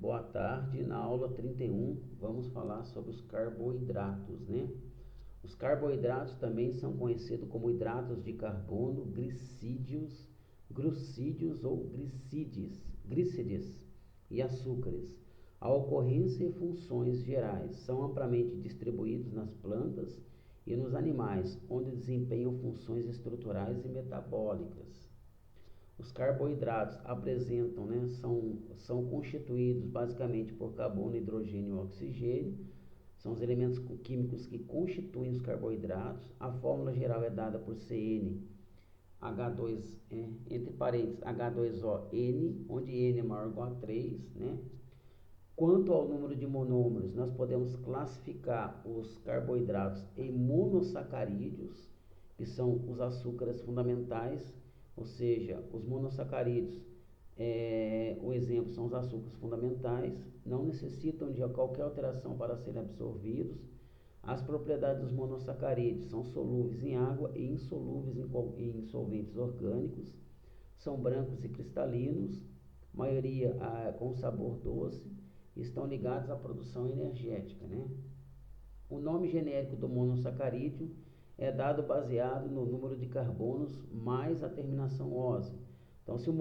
boa tarde. Na aula 31 vamos falar sobre os carboidratos, né? Os carboidratos também são conhecidos como hidratos de carbono, glucídeos ou glicídios e açúcares. A ocorrência e funções gerais são amplamente distribuídos nas plantas e nos animais, onde desempenham funções estruturais e metabólicas. Os carboidratos apresentam, né, são constituídos basicamente por carbono, hidrogênio e oxigênio. São os elementos químicos que constituem os carboidratos. A fórmula geral é dada por CN, H2, entre parênteses, H2ON, onde N é maior ou igual a 3, né? Quanto ao número de monômeros, nós podemos classificar os carboidratos em monossacarídeos, que são os açúcares fundamentais, ou seja, os monossacarídeos, o exemplo são os açúcares fundamentais, não necessitam de qualquer alteração para serem absorvidos. As propriedades dos monossacarídeos são solúveis em água e insolúveis em solventes orgânicos, são brancos e cristalinos, maioria com sabor doce, estão ligados à produção energética, né? O nome genérico do monossacarídeo é dado baseado no número de carbonos mais a terminação -ose. Então, se o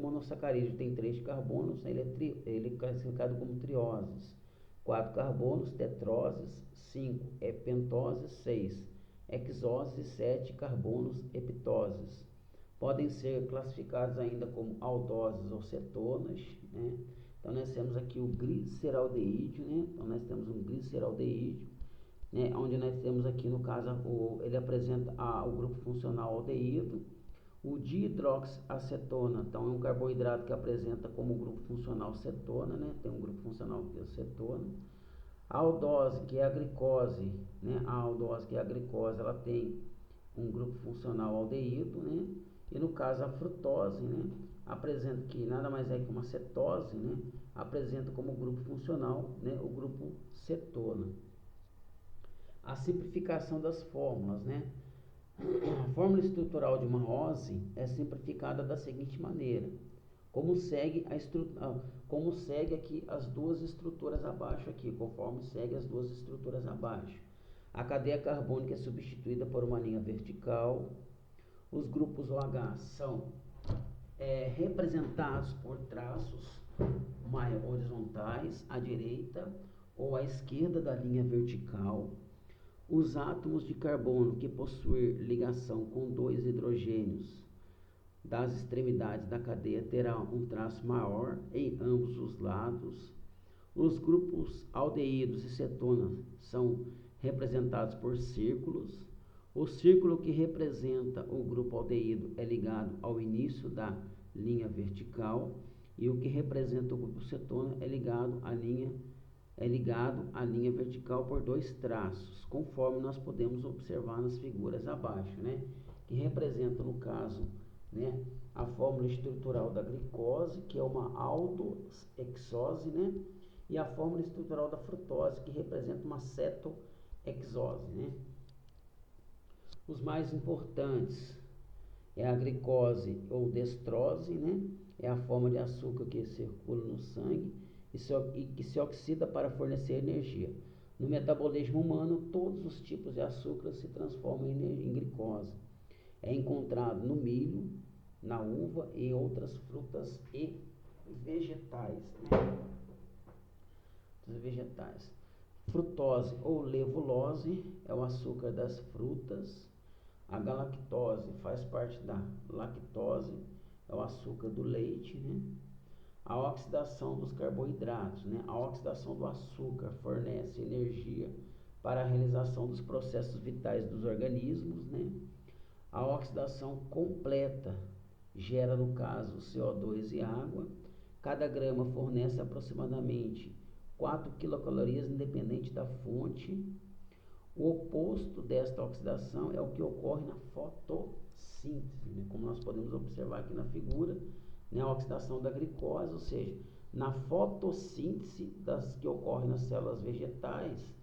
monossacarídeo tem 3 carbonos, ele é classificado como trioses. 4 carbonos, tetroses. 5 pentoses. 6 hexoses e 7 carbonos, heptoses. Podem ser classificados ainda como aldoses ou cetonas, né? Então, nós temos aqui o gliceraldeídeo, né? Então, nós temos um gliceraldeídeo, né? Onde nós temos aqui, no caso, ele apresenta o grupo funcional aldeído. O dihidroxiacetona, então, é um carboidrato que apresenta como grupo funcional cetona, né? Tem um grupo funcional que é cetona. A aldose, que é a glicose, né? A aldose, que é a glicose, ela tem um grupo funcional aldeído, né? E no caso a frutose, né, apresenta, que nada mais é que uma cetose, né, apresenta como grupo funcional, né, o grupo cetona. A simplificação das fórmulas, né? A fórmula estrutural de uma ose é simplificada da seguinte maneira: como segue aqui as duas estruturas abaixo aqui, conforme segue as duas estruturas abaixo. A cadeia carbônica é substituída por uma linha vertical. Os grupos OH são representados por traços horizontais à direita ou à esquerda da linha vertical. Os átomos de carbono que possuem ligação com 2 hidrogênios das extremidades da cadeia terão um traço maior em ambos os lados. Os grupos aldeídos e cetonas são representados por círculos. O círculo que representa o grupo aldeído é ligado ao início da linha vertical e o que representa o grupo cetona é ligado à linha vertical por 2 traços, conforme nós podemos observar nas figuras abaixo, né? Que representa, no caso, né, a fórmula estrutural da glicose, que é uma aldohexose, né? E a fórmula estrutural da frutose, que representa uma cetohexose, né? Os mais importantes é a glicose ou destrose, né? É a forma de açúcar que circula no sangue e que se oxida para fornecer energia. No metabolismo humano, todos os tipos de açúcar se transformam em glicose. É encontrado no milho, na uva e outras frutas e vegetais, né? Frutose ou levulose é o açúcar das frutas. A galactose faz parte da lactose, é o açúcar do leite, né? A oxidação dos carboidratos, né? A oxidação do açúcar fornece energia para a realização dos processos vitais dos organismos, né? A oxidação completa gera, no caso, CO2 e água. Cada grama fornece aproximadamente 4 quilocalorias, independente da fonte. O oposto desta oxidação é o que ocorre na fotossíntese, né? Como nós podemos observar aqui na figura, né? A oxidação da glicose, ou seja, na fotossíntese que ocorre nas células vegetais,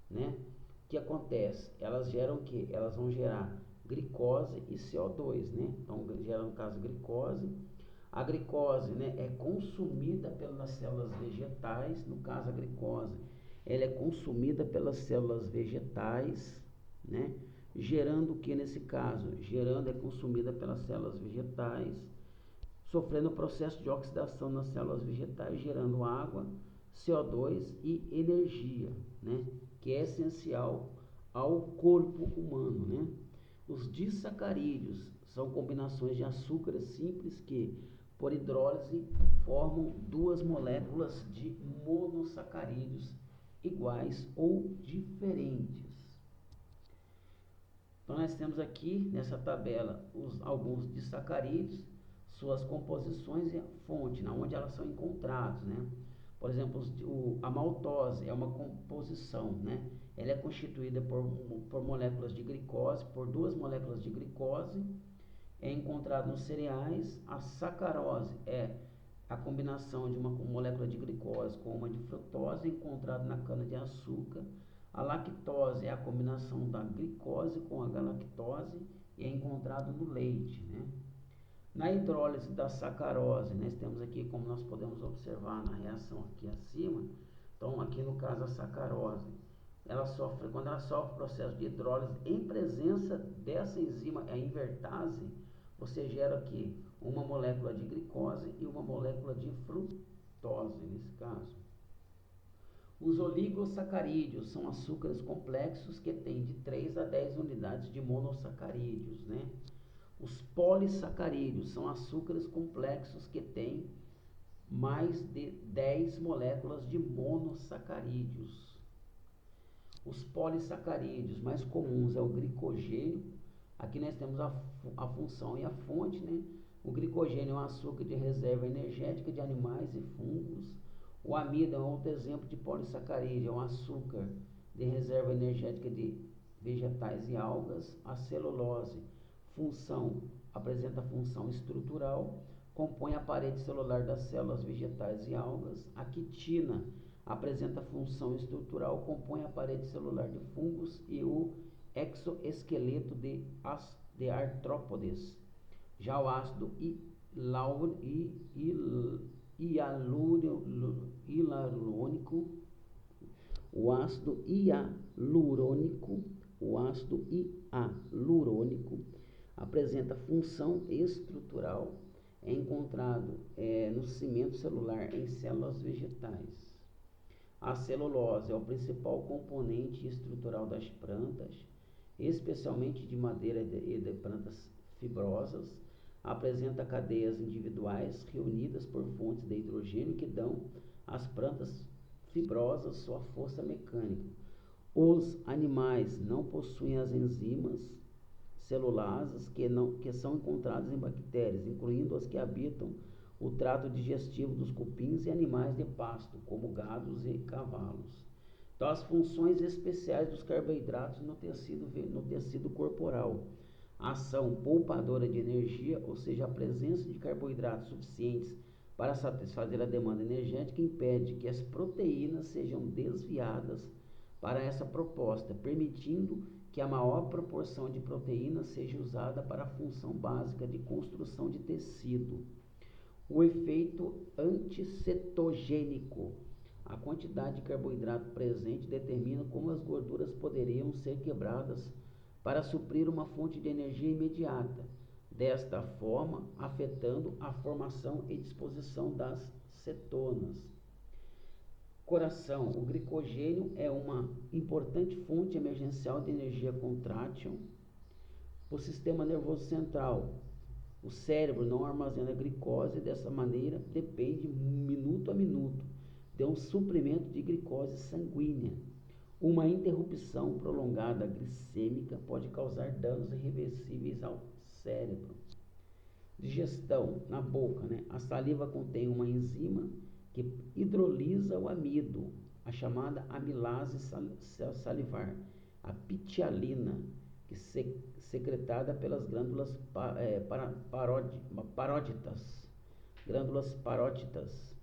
né? O que acontece? Elas geram o quê? Elas vão gerar glicose e CO2, né? Então, gera, no caso, glicose. A glicose, né, é consumida pelas células vegetais, no caso a glicose, ela é consumida pelas células vegetais, né, gerando o que nesse caso? Gerando, é consumida pelas células vegetais, sofrendo o processo de oxidação nas células vegetais, gerando água, CO2 e energia, né, que é essencial ao corpo humano, né? Os disacarídeos são combinações de açúcares simples que, por hidrólise, formam duas moléculas de monossacarídeos iguais ou diferentes. Então nós temos aqui nessa tabela alguns disacarídeos, suas composições e a fonte, onde elas são encontradas, né? Por exemplo, a maltose é uma composição, né? Ela é constituída por moléculas de glicose, por duas moléculas de glicose, é encontrado nos cereais. A sacarose é a combinação de uma molécula de glicose com uma de frutose, encontrado na cana-de-açúcar. A lactose é a combinação da glicose com a galactose e é encontrado no leite, né? Na hidrólise da sacarose, nós temos aqui, como nós podemos observar na reação aqui acima, então aqui no caso a sacarose, quando ela sofre o processo de hidrólise em presença dessa enzima, a invertase, você gera aqui uma molécula de glicose e uma molécula de frutose, nesse caso. Os oligosacarídeos são açúcares complexos que têm de 3 a 10 unidades de monossacarídeos, né? Os polissacarídeos são açúcares complexos que têm mais de 10 moléculas de monossacarídeos. Os polissacarídeos mais comuns é o glicogênio. Aqui nós temos a função e a fonte, né? O glicogênio é um açúcar de reserva energética de animais e fungos. O amido é um outro exemplo de polissacarídeo, é um açúcar de reserva energética de vegetais e algas. A celulose apresenta função estrutural, compõe a parede celular das células vegetais e algas. A quitina apresenta função estrutural, compõe a parede celular de fungos e o exoesqueleto de artrópodes. Já o ácido hialurônico, apresenta função estrutural, é encontrado no cimento celular em células vegetais. A celulose é o principal componente estrutural das plantas, especialmente de madeira e de plantas fibrosas. Apresenta cadeias individuais reunidas por fontes de hidrogênio que dão às plantas fibrosas sua força mecânica. Os animais não possuem as enzimas celulases que são encontradas em bactérias, incluindo as que habitam o trato digestivo dos cupins e animais de pasto, como gados e cavalos. Então, as funções especiais dos carboidratos no tecido corporal. Ação poupadora de energia, ou seja, a presença de carboidratos suficientes para satisfazer a demanda energética impede que as proteínas sejam desviadas para essa proposta, permitindo que a maior proporção de proteínas seja usada para a função básica de construção de tecido. O efeito anticetogênico. A quantidade de carboidrato presente determina como as gorduras poderiam ser quebradas para suprir uma fonte de energia imediata, desta forma afetando a formação e disposição das cetonas. Coração. O glicogênio é uma importante fonte emergencial de energia contrátil. O sistema nervoso central. O cérebro não armazena glicose, dessa maneira depende minuto a minuto de um suprimento de glicose sanguínea. Uma interrupção prolongada glicêmica pode causar danos irreversíveis ao cérebro. Digestão na boca, né? A saliva contém uma enzima que hidrolisa o amido, a chamada amilase salivar, a pitialina, que secretada pelas glândulas parótidas.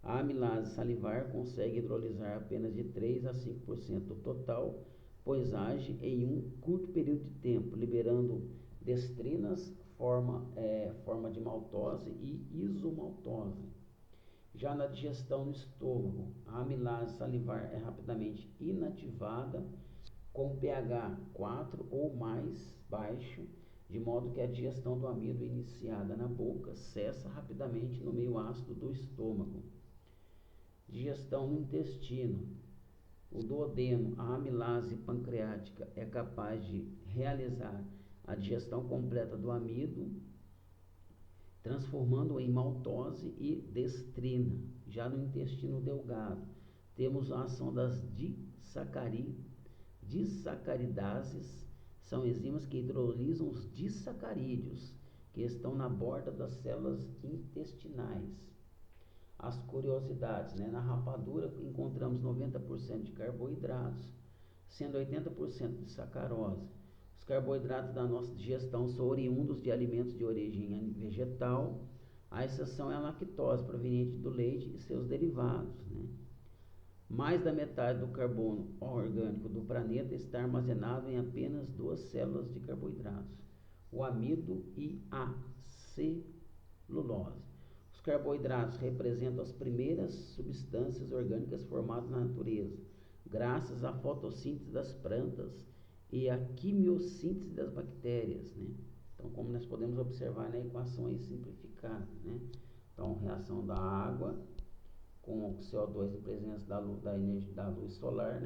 A amilase salivar consegue hidrolisar apenas de 3 a 5% do total, pois age em um curto período de tempo, liberando destrinas, forma de maltose e isomaltose. Já na digestão no estômago, a amilase salivar é rapidamente inativada com pH 4 ou mais baixo, de modo que a digestão do amido iniciada na boca cessa rapidamente no meio ácido do estômago. Digestão no intestino. O duodeno, a amilase pancreática, é capaz de realizar a digestão completa do amido, transformando-o em maltose e destrina. Já no intestino delgado, temos a ação das disacaridases, são enzimas que hidrolisam os disacarídeos, que estão na borda das células intestinais. As curiosidades, na rapadura encontramos 90% de carboidratos, sendo 80% de sacarose. Os carboidratos da nossa digestão são oriundos de alimentos de origem vegetal, a exceção é a lactose, proveniente do leite e seus derivados. Mais da metade do carbono orgânico do planeta está armazenado em apenas 2 células de carboidratos, o amido e a celulose. Os carboidratos representam as primeiras substâncias orgânicas formadas na natureza, graças à fotossíntese das plantas e à quimiossíntese das bactérias. Então, como nós podemos observar na equação aí simplificada. Então, reação da água com o CO2 em presença da luz solar,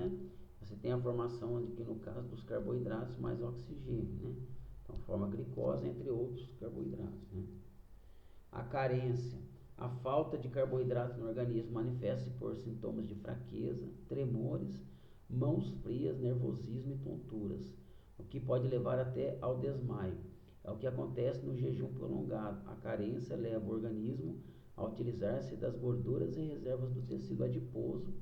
você tem a formação aqui no caso dos carboidratos mais oxigênio, então forma glicose, entre outros carboidratos. A carência, a falta de carboidrato no organismo manifesta-se por sintomas de fraqueza, tremores, mãos frias, nervosismo e tonturas, o que pode levar até ao desmaio. É o que acontece no jejum prolongado. A carência leva o organismo a utilizar-se das gorduras e reservas do tecido adiposo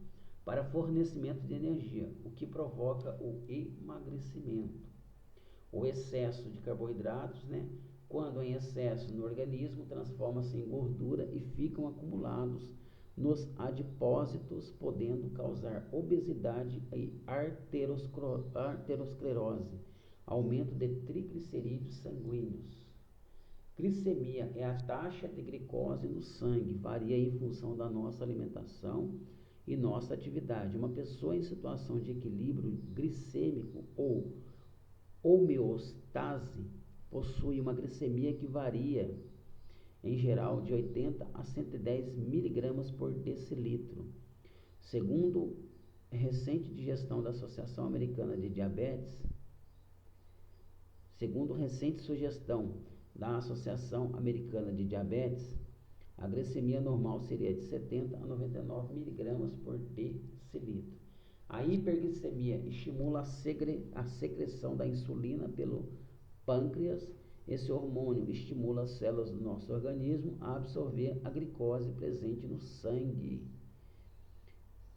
para fornecimento de energia, o que provoca o emagrecimento. O excesso de carboidratos, quando em excesso no organismo, transforma-se em gordura e ficam acumulados nos adipósitos, podendo causar obesidade e arteriosclerose, aumento de triglicerídeos sanguíneos. Glicemia é a taxa de glicose no sangue, varia em função da nossa alimentação e nossa atividade. Uma pessoa em situação de equilíbrio glicêmico ou homeostase possui uma glicemia que varia, em geral, de 80 a 110 miligramas por decilitro. Segundo recente sugestão da Associação Americana de Diabetes, a glicemia normal seria de 70 a 99 miligramas por decilitro. A hiperglicemia estimula a secreção da insulina pelo pâncreas. Esse hormônio estimula as células do nosso organismo a absorver a glicose presente no sangue.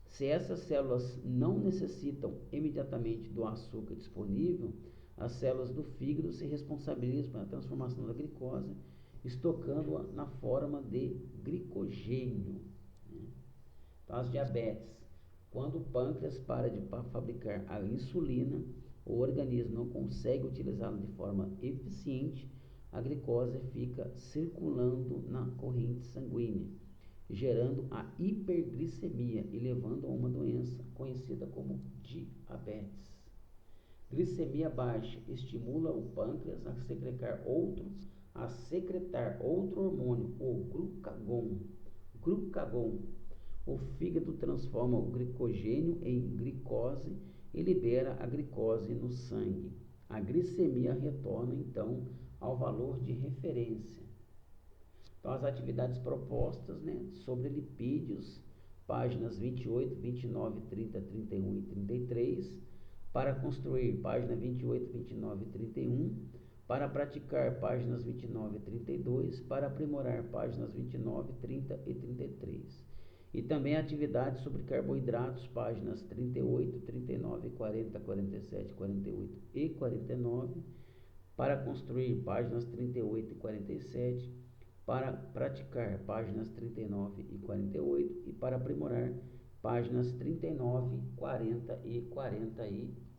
Se essas células não necessitam imediatamente do açúcar disponível, as células do fígado se responsabilizam pela transformação da glicose, estocando-a na forma de glicogênio. Então, as diabetes. Quando o pâncreas para de fabricar a insulina, o organismo não consegue utilizá-la de forma eficiente, a glicose fica circulando na corrente sanguínea, gerando a hiperglicemia e levando a uma doença conhecida como diabetes. Glicemia baixa estimula o pâncreas a secretar outro hormônio, o glucagon. O fígado transforma o glicogênio em glicose e libera a glicose no sangue. A glicemia retorna, então, ao valor de referência. Então, as atividades propostas, sobre lipídios, páginas 28, 29, 30, 31 e 33, para construir, página 28, 29 e 31, para praticar, páginas 29 e 32, para aprimorar, páginas 29, 30 e 33. E também atividades sobre carboidratos, páginas 38, 39, 40, 47, 48 e 49, para construir, páginas 38 e 47, para praticar, páginas 39 e 48, e para aprimorar, páginas 39, 40 e 43.